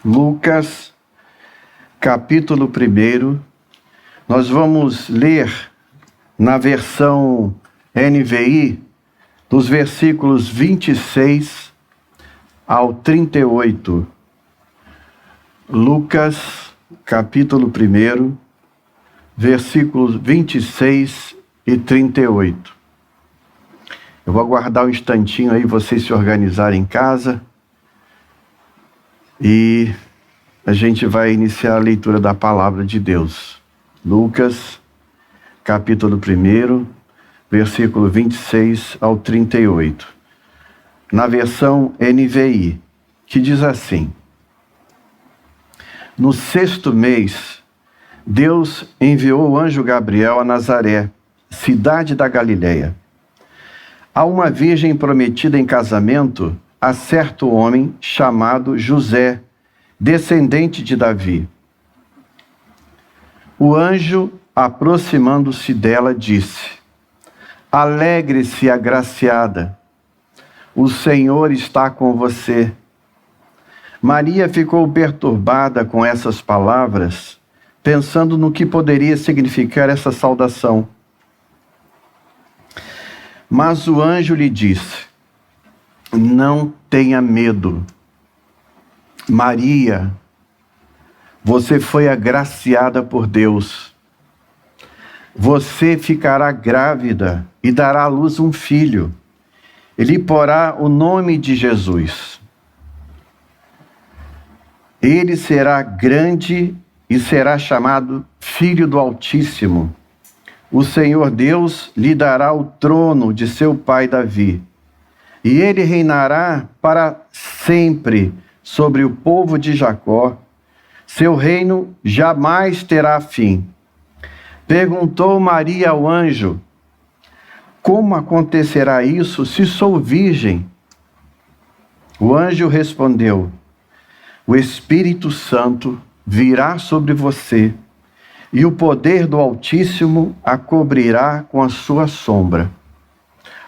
Lucas, capítulo 1. Nós vamos ler na versão NVI, dos versículos 26 ao 38. Lucas, capítulo 1, versículos 26 e 38. Eu vou aguardar um instantinho aí, vocês se organizarem em casa. E a gente vai iniciar a leitura da palavra de Deus. Lucas, capítulo 1, versículo 26 ao 38. Na versão NVI, que diz assim: No 6º mês, Deus enviou o anjo Gabriel a Nazaré, cidade da Galileia, a uma virgem prometida em casamento a certo homem chamado José, descendente de Davi. O anjo, aproximando-se dela, disse: Alegre-se, agraciada, o Senhor está com você. Maria ficou perturbada com essas palavras, pensando no que poderia significar essa saudação. Mas o anjo lhe disse: Não tenha medo, Maria, você foi agraciada por Deus. Você ficará grávida e dará à luz um filho. Ele porá o nome de Jesus. Ele será grande e será chamado Filho do Altíssimo. O Senhor Deus lhe dará o trono de seu pai Davi. E ele reinará para sempre sobre o povo de Jacó. Seu reino jamais terá fim. Perguntou Maria ao anjo: Como acontecerá isso se sou virgem? O anjo respondeu: O Espírito Santo virá sobre você, e o poder do Altíssimo a cobrirá com a sua sombra.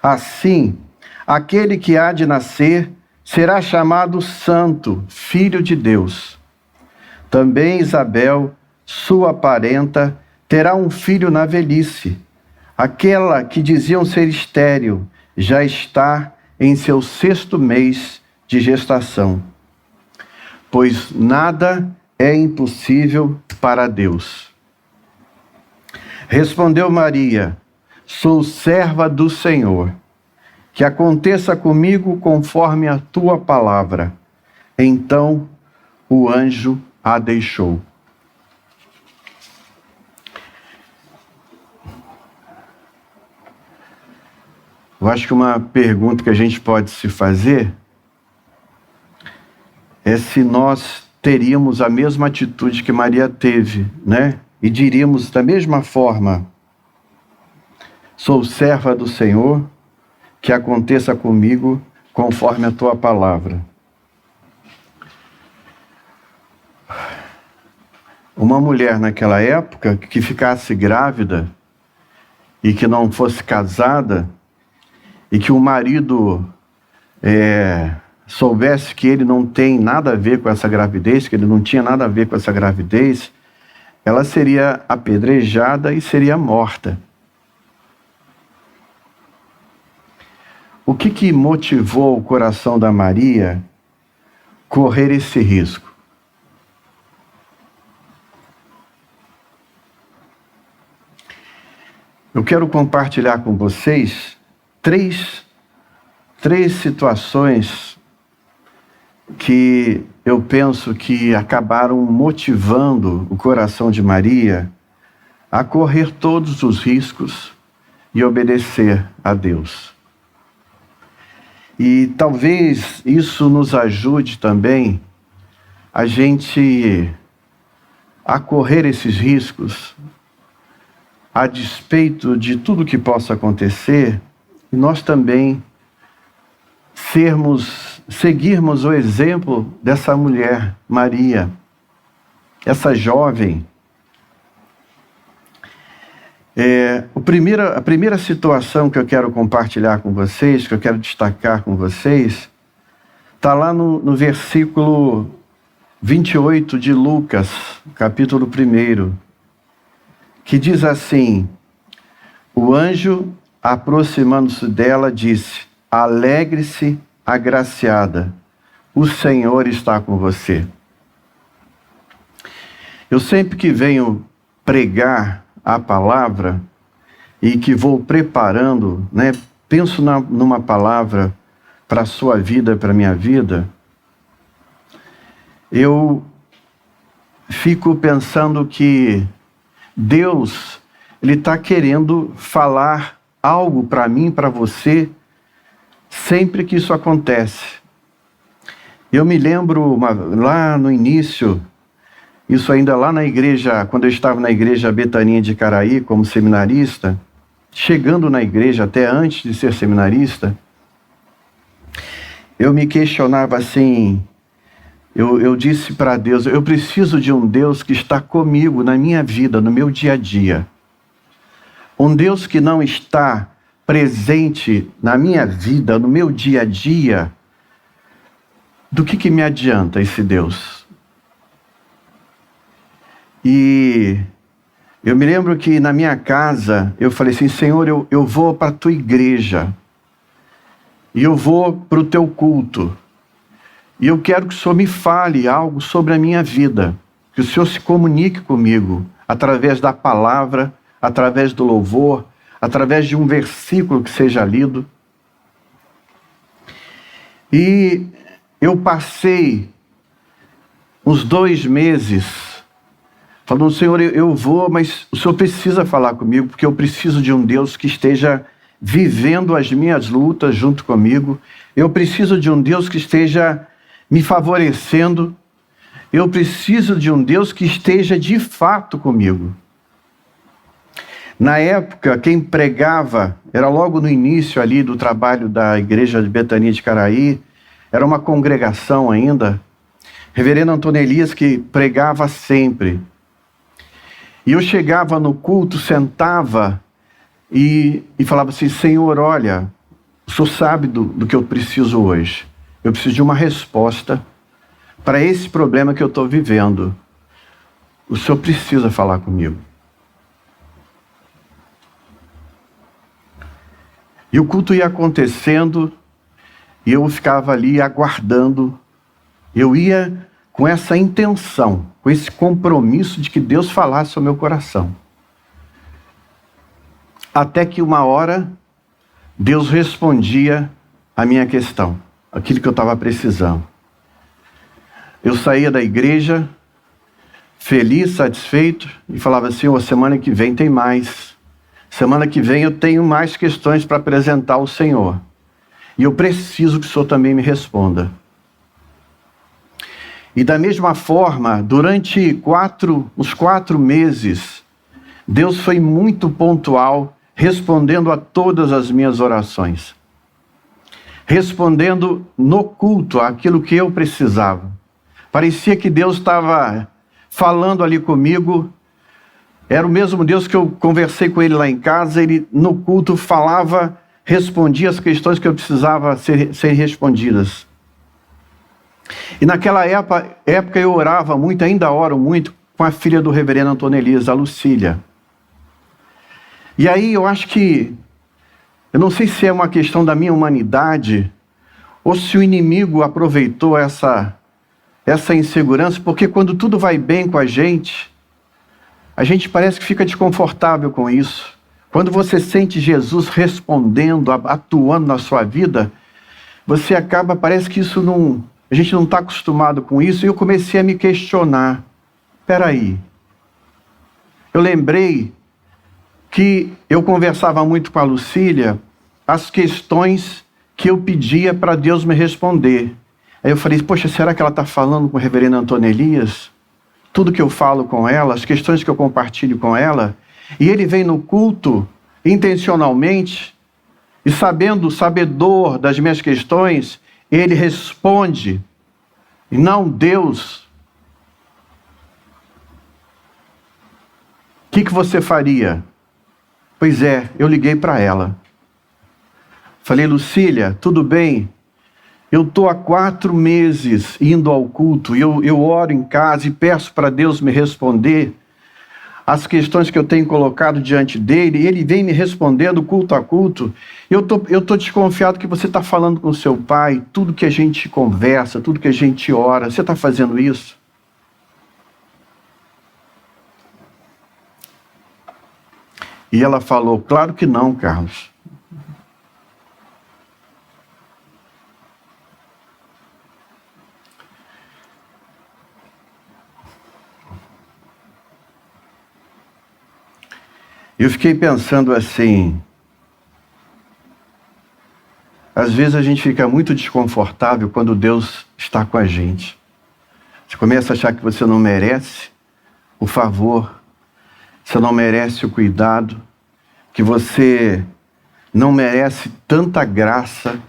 Assim, aquele que há de nascer será chamado Santo, Filho de Deus. Também Isabel, sua parenta, terá um filho na velhice. Aquela que diziam ser estéril já está em seu 6º mês de gestação. Pois nada é impossível para Deus. Respondeu Maria: Sou serva do Senhor. Que aconteça comigo conforme a tua palavra. Então o anjo a deixou. Eu acho que uma pergunta que a gente pode se fazer é se nós teríamos a mesma atitude que Maria teve, né? E diríamos da mesma forma: Sou serva do Senhor. Que aconteça comigo conforme a tua palavra. Uma mulher naquela época que ficasse grávida e que não fosse casada e que o marido soubesse que ele não tem nada a ver com essa gravidez, que ele não tinha nada a ver com essa gravidez, ela seria apedrejada e seria morta. O que motivou o coração da Maria correr esse risco? Eu quero compartilhar com vocês três situações que eu penso que acabaram motivando o coração de Maria a correr todos os riscos e obedecer a Deus. E talvez isso nos ajude também a gente a correr esses riscos, a despeito de tudo que possa acontecer, e nós também seguirmos o exemplo dessa mulher, Maria, essa jovem. A primeira situação que eu quero compartilhar com vocês, que eu quero destacar com vocês, está lá no versículo 28 de Lucas, capítulo 1, que diz assim: o anjo, aproximando-se dela, disse: alegre-se, agraciada, o Senhor está com você. Eu sempre que venho pregar a palavra e que vou preparando, penso numa palavra para a sua vida, para a minha vida, eu fico pensando que Deus, Ele está querendo falar algo para mim, para você, sempre que isso acontece. Eu me lembro lá no início, isso ainda lá na igreja, quando eu estava na igreja Betania de Caraí, como seminarista, chegando na igreja, até antes de ser seminarista, eu me questionava assim, eu disse para Deus, eu preciso de um Deus que está comigo na minha vida, no meu dia a dia. Um Deus que não está presente na minha vida, no meu dia a dia, do que me adianta esse Deus? E eu me lembro que na minha casa, eu falei assim, Senhor, eu vou para a tua igreja, e eu vou para o teu culto, e eu quero que o Senhor me fale algo sobre a minha vida, que o Senhor se comunique comigo, através da palavra, através do louvor, através de um versículo que seja lido. E eu passei uns 2 meses falando, Senhor, eu vou, mas o Senhor precisa falar comigo, porque eu preciso de um Deus que esteja vivendo as minhas lutas junto comigo. Eu preciso de um Deus que esteja me favorecendo. Eu preciso de um Deus que esteja de fato comigo. Na época, quem pregava, era logo no início ali do trabalho da igreja de Betania de Caraí, era uma congregação ainda, reverendo Antônio Elias, que pregava sempre. E eu chegava no culto, sentava e falava assim, Senhor, olha, o Senhor sabe do que eu preciso hoje. Eu preciso de uma resposta para esse problema que eu estou vivendo. O Senhor precisa falar comigo. E o culto ia acontecendo, e eu ficava ali aguardando. Eu ia com essa intenção, com esse compromisso de que Deus falasse ao meu coração. Até que uma hora, Deus respondia a minha questão, aquilo que eu estava precisando. Eu saía da igreja, feliz, satisfeito, e falava assim, semana que vem tem mais. Semana que vem eu tenho mais questões para apresentar ao Senhor. E eu preciso que o Senhor também me responda. E da mesma forma, durante uns 4 meses, Deus foi muito pontual, respondendo a todas as minhas orações. Respondendo no culto aquilo que eu precisava. Parecia que Deus estava falando ali comigo. Era o mesmo Deus que eu conversei com Ele lá em casa. Ele no culto falava, respondia as questões que eu precisava ser respondidas. E naquela época eu orava muito, ainda oro muito, com a filha do reverendo Antônio Elias, a Lucília. E aí eu acho que, eu não sei se é uma questão da minha humanidade, ou se o inimigo aproveitou essa insegurança, porque quando tudo vai bem com a gente parece que fica desconfortável com isso. Quando você sente Jesus respondendo, atuando na sua vida, você acaba, parece que isso não... A gente não está acostumado com isso, e eu comecei a me questionar. Espera aí. Eu lembrei que eu conversava muito com a Lucília, as questões que eu pedia para Deus me responder. Aí eu falei, poxa, será que ela está falando com o reverendo Antônio Elias? Tudo que eu falo com ela, as questões que eu compartilho com ela, e ele vem no culto, intencionalmente, e sabedor das minhas questões, ele responde, e não Deus. O que você faria? Pois é, eu liguei para ela. Falei, Lucília, tudo bem? Eu estou há 4 meses indo ao culto, eu oro em casa e peço para Deus me responder as questões que eu tenho colocado diante dele, e ele vem me respondendo culto a culto. Eu tô desconfiado que você está falando com seu pai, tudo que a gente conversa, tudo que a gente ora, você está fazendo isso? E ela falou, claro que não, Carlos. Eu fiquei pensando assim, às vezes a gente fica muito desconfortável quando Deus está com a gente. Você começa a achar que você não merece o favor, você não merece o cuidado, que você não merece tanta graça.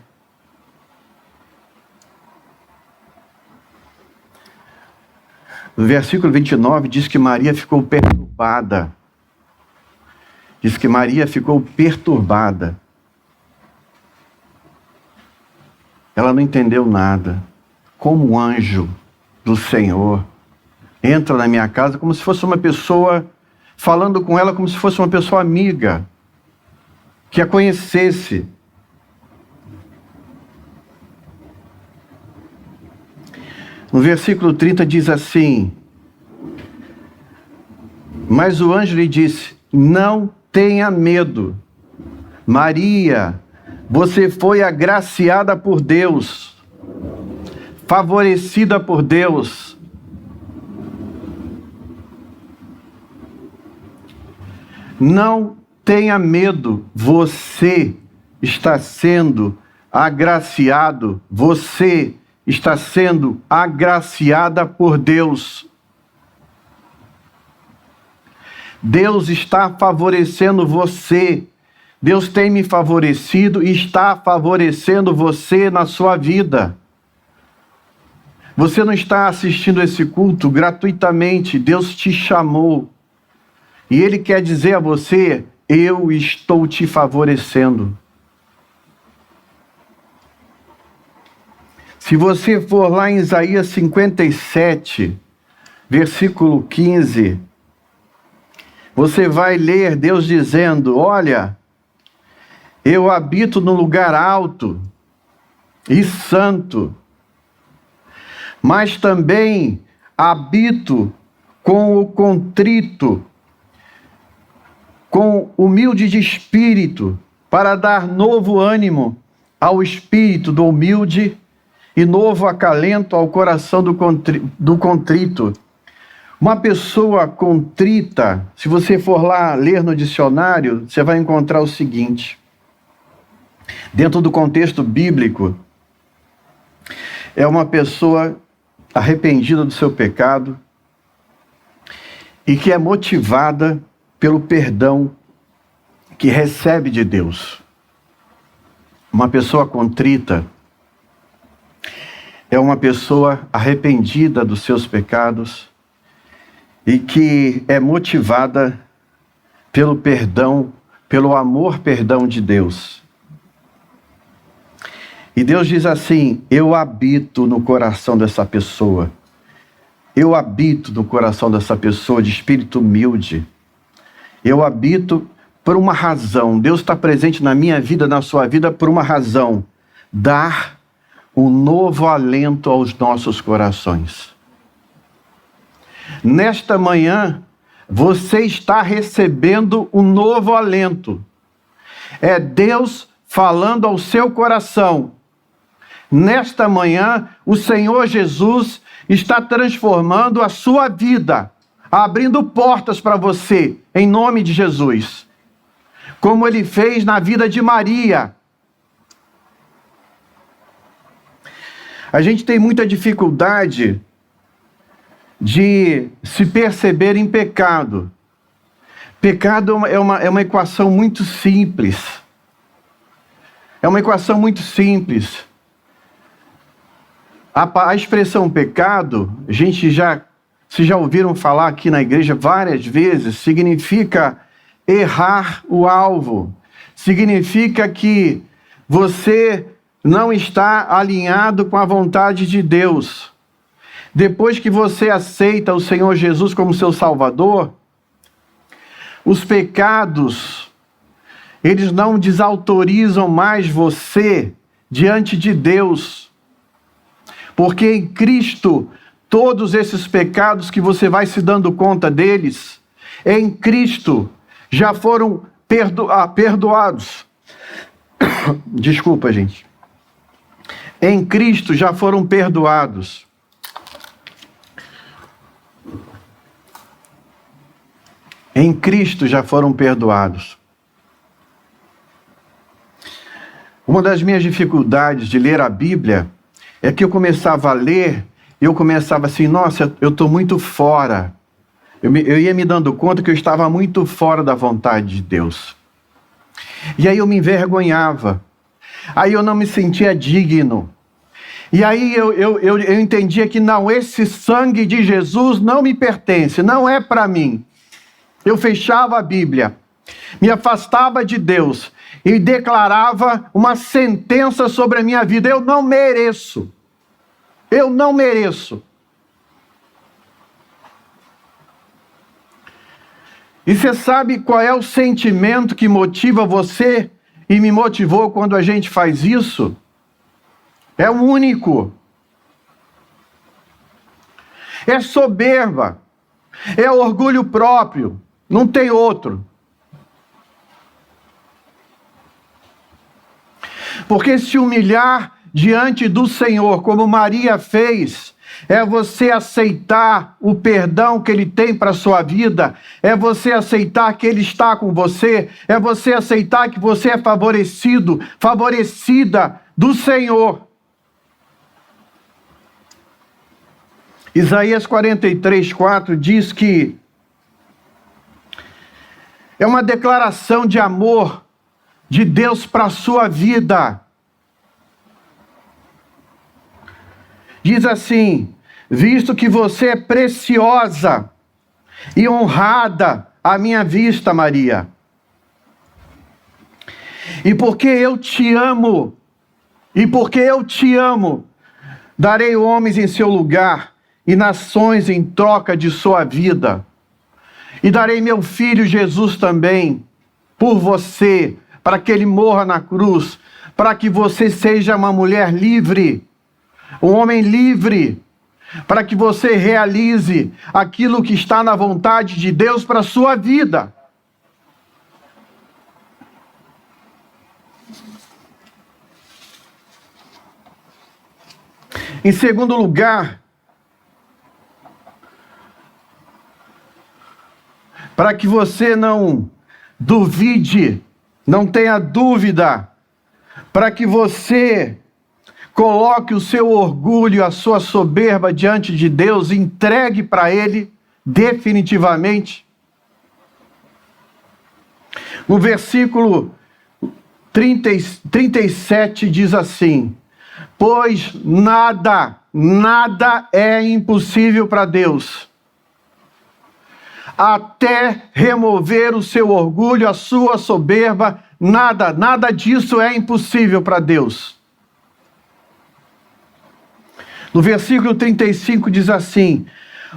No versículo 29 diz que Maria ficou perturbada. Diz que Maria ficou perturbada. Ela não entendeu nada. Como um anjo do Senhor entra na minha casa como se fosse uma pessoa, falando com ela como se fosse uma pessoa amiga, que a conhecesse. No versículo 30 diz assim, mas o anjo lhe disse, não tenha medo, Maria, você foi agraciada por Deus, favorecida por Deus. Não tenha medo, você está sendo agraciado, você está sendo agraciada por Deus. Deus está favorecendo você. Deus tem me favorecido e está favorecendo você na sua vida. Você não está assistindo esse culto gratuitamente. Deus te chamou. E Ele quer dizer a você, eu estou te favorecendo. Se você for lá em Isaías 57, versículo 15, você vai ler Deus dizendo, olha, eu habito no lugar alto e santo, mas também habito com o contrito, com humilde de espírito, para dar novo ânimo ao espírito do humilde e novo acalento ao coração do contrito. Uma pessoa contrita, se você for lá ler no dicionário, você vai encontrar o seguinte, dentro do contexto bíblico, é uma pessoa arrependida do seu pecado e que é motivada pelo perdão que recebe de Deus. Uma pessoa contrita é uma pessoa arrependida dos seus pecados e que é motivada pelo perdão, pelo perdão de Deus. E Deus diz assim, eu habito no coração dessa pessoa. Eu habito no coração dessa pessoa de espírito humilde. Eu habito por uma razão. Deus está presente na minha vida, na sua vida, por uma razão. Dar um novo alento aos nossos corações. Nesta manhã, você está recebendo um novo alento. É Deus falando ao seu coração. Nesta manhã, o Senhor Jesus está transformando a sua vida, abrindo portas para você, em nome de Jesus. Como Ele fez na vida de Maria. A gente tem muita dificuldade de se perceber em pecado. Pecado é uma equação muito simples. É uma equação muito simples. A expressão pecado, vocês já ouviram falar aqui na igreja várias vezes, significa errar o alvo. Significa que você não está alinhado com a vontade de Deus, depois que você aceita o Senhor Jesus como seu Salvador, os pecados, eles não desautorizam mais você diante de Deus. Porque em Cristo, todos esses pecados que você vai se dando conta deles, em Cristo já foram perdoados. Desculpa, gente. Em Cristo já foram perdoados. Em Cristo já foram perdoados. Uma das minhas dificuldades de ler a Bíblia é que eu começava a ler e eu começava assim, nossa, eu estou muito fora. Eu ia me dando conta que eu estava muito fora da vontade de Deus. E aí eu me envergonhava. Aí eu não me sentia digno. E aí eu entendia que não, esse sangue de Jesus não me pertence, não é para mim. Eu fechava a Bíblia, me afastava de Deus e declarava uma sentença sobre a minha vida. Eu não mereço. Eu não mereço. E você sabe qual é o sentimento que motiva você e me motivou quando a gente faz isso? É o único. É soberba. É orgulho próprio. Não tem outro. Porque se humilhar diante do Senhor, como Maria fez, é você aceitar o perdão que Ele tem para a sua vida, é você aceitar que Ele está com você, é você aceitar que você é favorecido, favorecida do Senhor. Isaías 43:4 diz que é uma declaração de amor de Deus para a sua vida. Diz assim: visto que você é preciosa e honrada à minha vista, Maria, e porque eu te amo, darei homens em seu lugar e nações em troca de sua vida. E darei meu filho Jesus também por você, para que ele morra na cruz, para que você seja uma mulher livre, um homem livre, para que você realize aquilo que está na vontade de Deus para a sua vida. Em segundo lugar, para que você não duvide, não tenha dúvida, para que você coloque o seu orgulho, a sua soberba diante de Deus, entregue para Ele definitivamente. No versículo 37 diz assim: pois nada é impossível para Deus. Até remover o seu orgulho, a sua soberba, nada disso é impossível para Deus. No versículo 35 diz assim: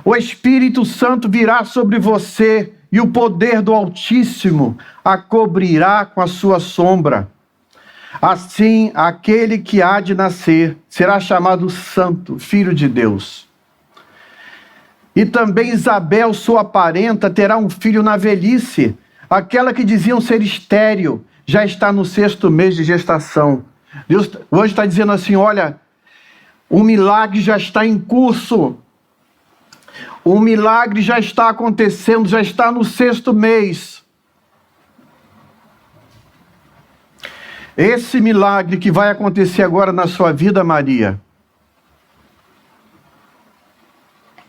o Espírito Santo virá sobre você e o poder do Altíssimo a cobrirá com a sua sombra. Assim, aquele que há de nascer será chamado Santo, Filho de Deus. E também Isabel, sua parenta, terá um filho na velhice. Aquela que diziam ser estéril já está no 6º mês de gestação. Deus hoje está dizendo assim: olha, o milagre já está em curso. O milagre já está acontecendo, já está no 6º mês. Esse milagre que vai acontecer agora na sua vida, Maria,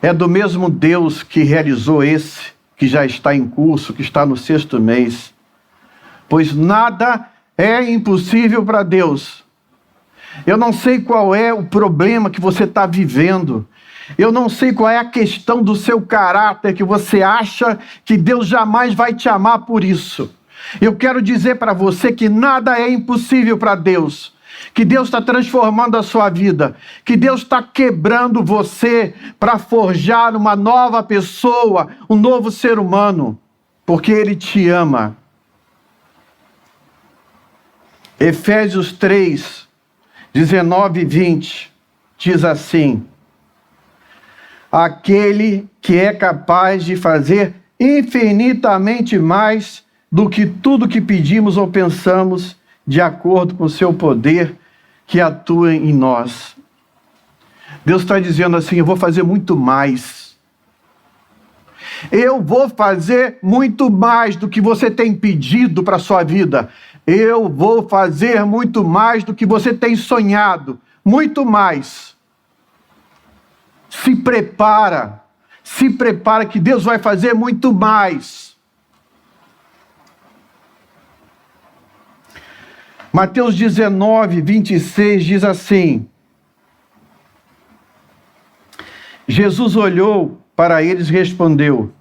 é do mesmo Deus que realizou esse, que já está em curso, que está no 6º mês. Pois nada é impossível para Deus. Eu não sei qual é o problema que você está vivendo. Eu não sei qual é a questão do seu caráter que você acha que Deus jamais vai te amar por isso. Eu quero dizer para você que nada é impossível para Deus. que Deus está transformando a sua vida, que Deus está quebrando você para forjar uma nova pessoa, um novo ser humano, porque Ele te ama. Efésios 3, 19 e 20, diz assim: aquele que é capaz de fazer infinitamente mais do que tudo que pedimos ou pensamos, de acordo com o seu poder que atua em nós. Deus está dizendo assim: eu vou fazer muito mais. Eu vou fazer muito mais do que você tem pedido para a sua vida. Eu vou fazer muito mais do que você tem sonhado. Muito mais. Se prepara que Deus vai fazer muito mais. Mateus 19, 26 diz assim: Jesus olhou para eles e respondeu: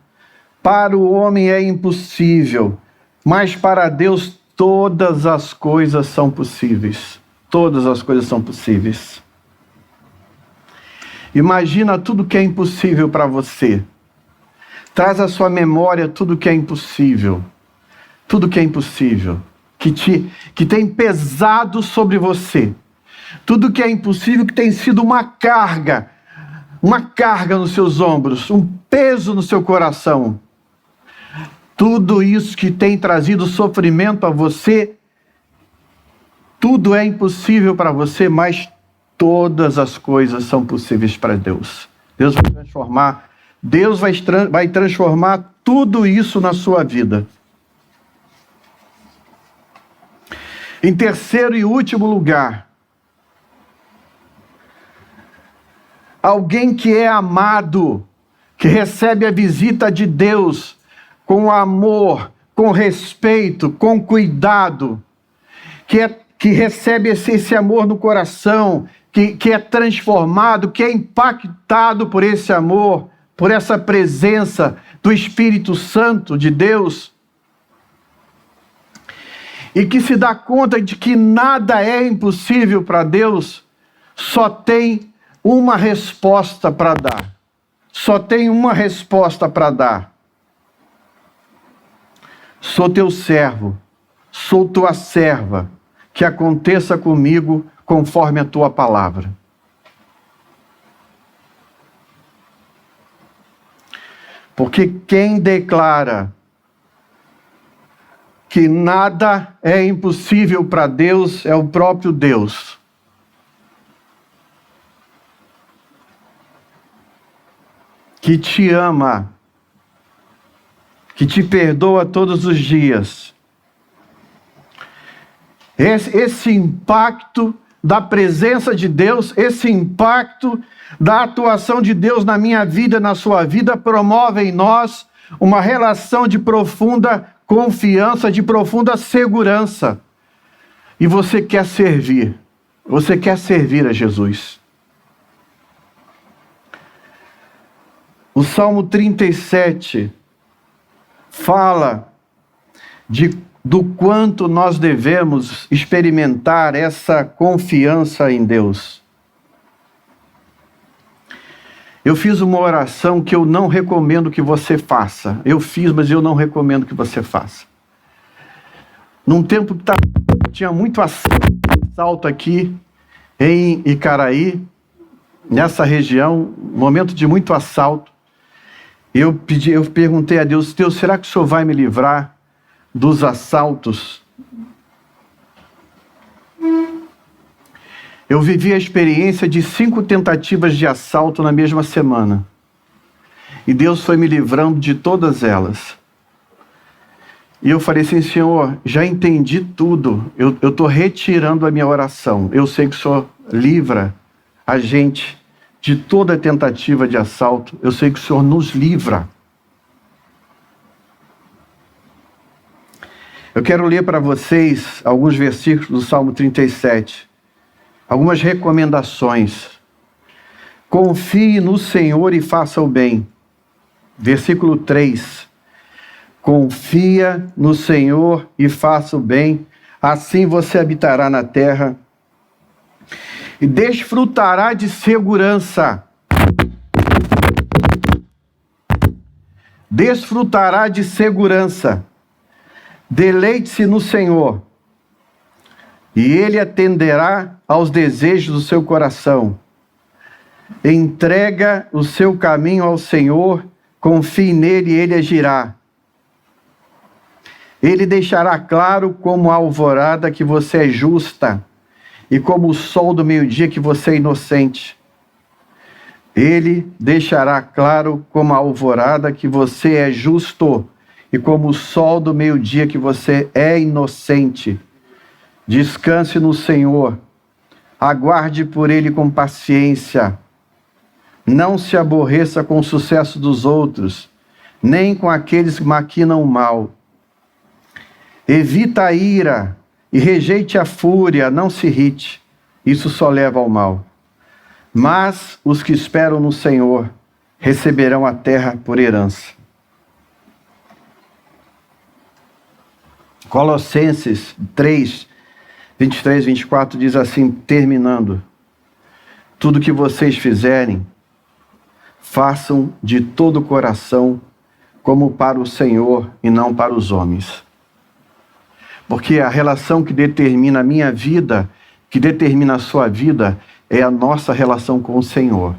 para o homem é impossível, mas para Deus todas as coisas são possíveis. Todas as coisas são possíveis. Imagina tudo que é impossível para você. Traz à sua memória tudo que é impossível. Tudo que é impossível. Que tem pesado sobre você. Tudo que é impossível, que tem sido uma carga nos seus ombros, um peso no seu coração. Tudo isso que tem trazido sofrimento a você, tudo é impossível para você, mas todas as coisas são possíveis para Deus. Deus vai transformar, Deus vai transformar tudo isso na sua vida. Em terceiro e último lugar, alguém que é amado, que recebe a visita de Deus com amor, com respeito, com cuidado, que recebe esse amor no coração, que é transformado, que é impactado por esse amor, por essa presença do Espírito Santo de Deus, e que se dá conta de que nada é impossível para Deus, só tem uma resposta para dar. Só tem uma resposta para dar. Sou teu servo, sou tua serva, que aconteça comigo conforme a tua palavra. Porque quem declara que nada é impossível para Deus é o próprio Deus. Que te ama, que te perdoa todos os dias. Esse impacto da presença de Deus, esse impacto da atuação de Deus na minha vida, na sua vida, promove em nós uma relação de profunda confiança, de profunda segurança. E você quer servir a Jesus. O Salmo 37 fala do quanto nós devemos experimentar essa confiança em Deus. Eu fiz uma oração que eu não recomendo que você faça. Eu fiz, mas eu não recomendo que você faça. Num tempo que tinha muito assalto aqui em Icaraí, nessa região, momento de muito assalto, eu perguntei a Deus: Deus, será que o Senhor vai me livrar dos assaltos? Eu vivi a experiência de 5 tentativas de assalto na mesma semana. E Deus foi me livrando de todas elas. E eu falei assim: Senhor, já entendi tudo. Eu estou retirando a minha oração. Eu sei que o Senhor livra a gente de toda tentativa de assalto. Eu sei que o Senhor nos livra. Eu quero ler para vocês alguns versículos do Salmo 37. Algumas recomendações. Confie no Senhor e faça o bem. Versículo 3. Confia no Senhor e faça o bem, assim você habitará na terra e desfrutará de segurança. Desfrutará de segurança. Deleite-se no Senhor, e Ele atenderá aos desejos do seu coração. Entrega o seu caminho ao Senhor, confie nele e Ele agirá. Ele deixará claro como a alvorada que você é justa, e como o sol do meio-dia que você é inocente. Ele deixará claro como a alvorada que você é justo, e como o sol do meio-dia que você é inocente. Descanse no Senhor, aguarde por Ele com paciência. Não se aborreça com o sucesso dos outros, nem com aqueles que maquinam o mal. Evita a ira e rejeite a fúria, não se irrite, isso só leva ao mal. Mas os que esperam no Senhor receberão a terra por herança. Colossenses 3, 23, 24 diz assim, terminando: tudo que vocês fizerem, façam de todo o coração, como para o Senhor e não para os homens. Porque a relação que determina a minha vida, que determina a sua vida, é a nossa relação com o Senhor.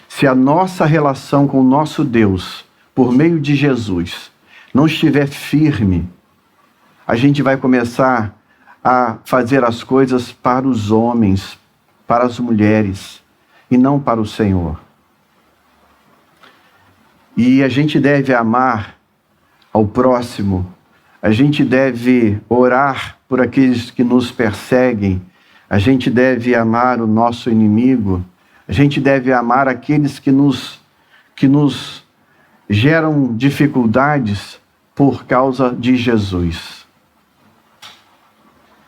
Se a nossa relação com o nosso Deus, por meio de Jesus, não estiver firme, a gente vai começar a fazer as coisas para os homens, para as mulheres, e não para o Senhor. E a gente deve amar ao próximo, a gente deve orar por aqueles que nos perseguem, a gente deve amar o nosso inimigo, a gente deve amar aqueles que nos geram dificuldades por causa de Jesus.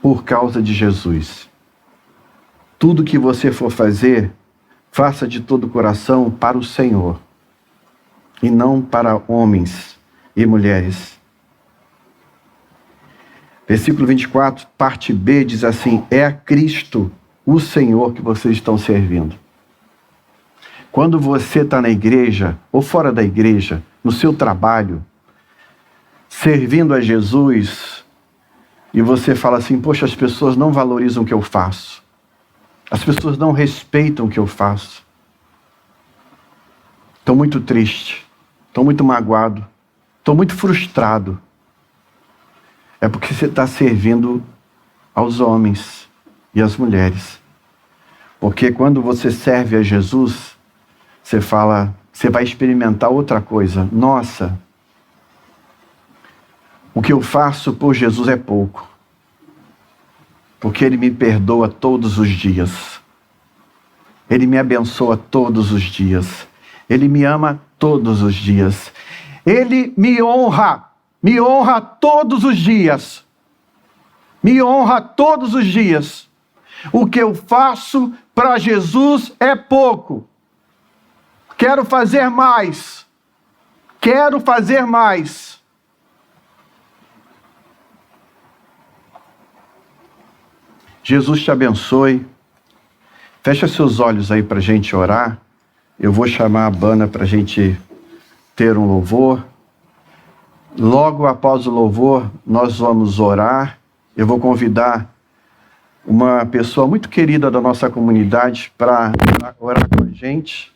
Por causa de Jesus. Tudo que você for fazer, faça de todo o coração para o Senhor, e não para homens e mulheres. Versículo 24, parte B, diz assim: é a Cristo, o Senhor, que vocês estão servindo. Quando você está na igreja, ou fora da igreja, no seu trabalho, servindo a Jesus, e você fala assim, poxa, as pessoas não valorizam o que eu faço. As pessoas não respeitam o que eu faço. Estou muito triste, estou muito magoado, estou muito frustrado. É porque você está servindo aos homens e às mulheres. Porque quando você serve a Jesus, você fala, você vai experimentar outra coisa. Nossa, o que eu faço por Jesus é pouco. Porque Ele me perdoa todos os dias. Ele me abençoa todos os dias. Ele me ama todos os dias. Ele me honra todos os dias. Me honra todos os dias. O que eu faço para Jesus é pouco. Quero fazer mais. Quero fazer mais. Jesus te abençoe. Fecha seus olhos aí para a gente orar. Eu vou chamar a banda para a gente ter um louvor. Logo após o louvor, nós vamos orar. Eu vou convidar uma pessoa muito querida da nossa comunidade para orar com a gente.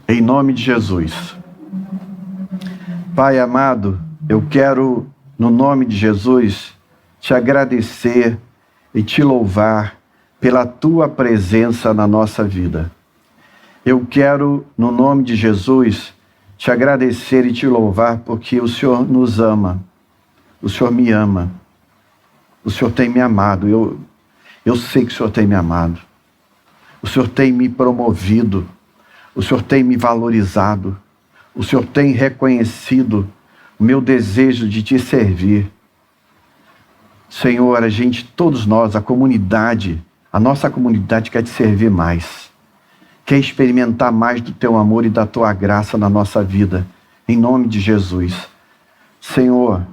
Em nome de Jesus. Pai amado, eu quero, no nome de Jesus, te agradecer e te louvar pela tua presença na nossa vida. Eu quero, no nome de Jesus, te agradecer e te louvar porque o Senhor nos ama. O Senhor me ama. O Senhor tem me amado. Eu sei que o Senhor tem me amado. O Senhor tem me promovido. O Senhor tem me valorizado. O Senhor tem reconhecido o meu desejo de te servir. Senhor, todos nós, a comunidade, a nossa comunidade quer te servir mais. Quer experimentar mais do teu amor e da tua graça na nossa vida. Em nome de Jesus. Senhor,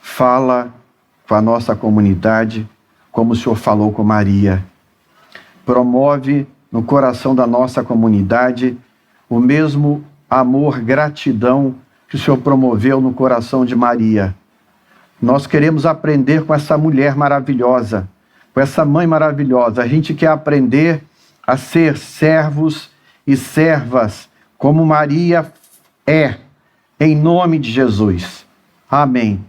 fala com a nossa comunidade, como o Senhor falou com Maria. Promove no coração da nossa comunidade o mesmo amor, gratidão que o Senhor promoveu no coração de Maria. Nós queremos aprender com essa mulher maravilhosa, com essa mãe maravilhosa. A gente quer aprender a ser servos e servas como Maria é, em nome de Jesus. Amém.